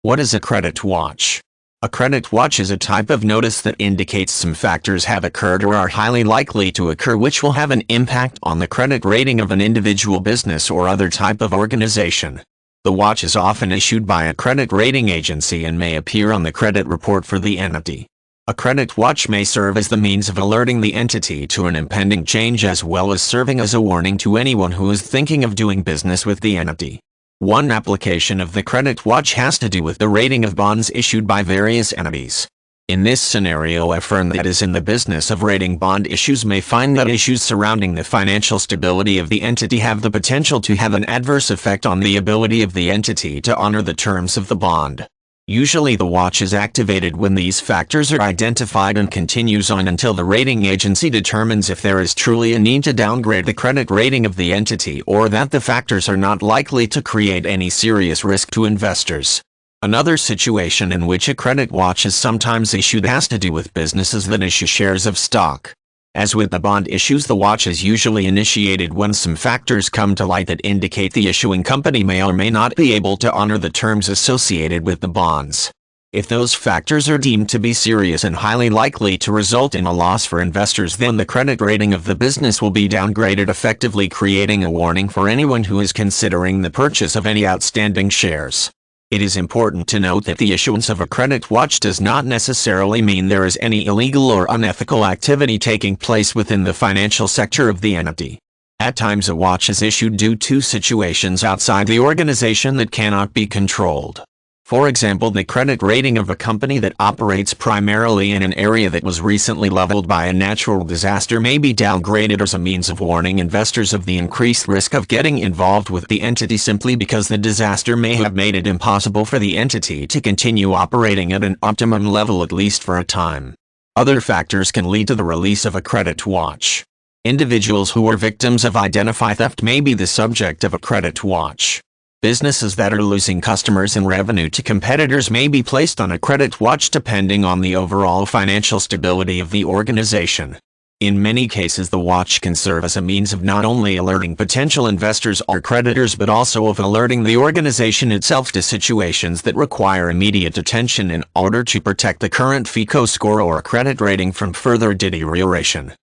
What is a credit watch? A credit watch is a type of notice that indicates some factors have occurred or are highly likely to occur which will have an impact on the credit rating of an individual business or other type of organization. The watch is often issued by a credit rating agency and may appear on the credit report for the entity. A credit watch may serve as the means of alerting the entity to an impending change as well as serving as a warning to anyone who is thinking of doing business with the entity. One application of the credit watch has to do with the rating of bonds issued by various entities. In this scenario, a firm that is in the business of rating bond issues may find that issues surrounding the financial stability of the entity have the potential to have an adverse effect on the ability of the entity to honor the terms of the bond. Usually the watch is activated when these factors are identified and continues on until the rating agency determines if there is truly a need to downgrade the credit rating of the entity or that the factors are not likely to create any serious risk to investors. Another situation in which a credit watch is sometimes issued has to do with businesses that issue shares of stock. As with the bond issues, the watch is usually initiated when some factors come to light that indicate the issuing company may or may not be able to honor the terms associated with the bonds. If those factors are deemed to be serious and highly likely to result in a loss for investors, then the credit rating of the business will be downgraded, effectively creating a warning for anyone who is considering the purchase of any outstanding shares. It is important to note that the issuance of a credit watch does not necessarily mean there is any illegal or unethical activity taking place within the financial sector of the entity. At times a watch is issued due to situations outside the organization that cannot be controlled. For example, the credit rating of a company that operates primarily in an area that was recently leveled by a natural disaster may be downgraded as a means of warning investors of the increased risk of getting involved with the entity simply because the disaster may have made it impossible for the entity to continue operating at an optimum level, at least for a time. Other factors can lead to the release of a credit watch. Individuals who are victims of identity theft may be the subject of a credit watch. Businesses that are losing customers and revenue to competitors may be placed on a credit watch depending on the overall financial stability of the organization. In many cases, the watch can serve as a means of not only alerting potential investors or creditors but also of alerting the organization itself to situations that require immediate attention in order to protect the current FICO score or credit rating from further deterioration.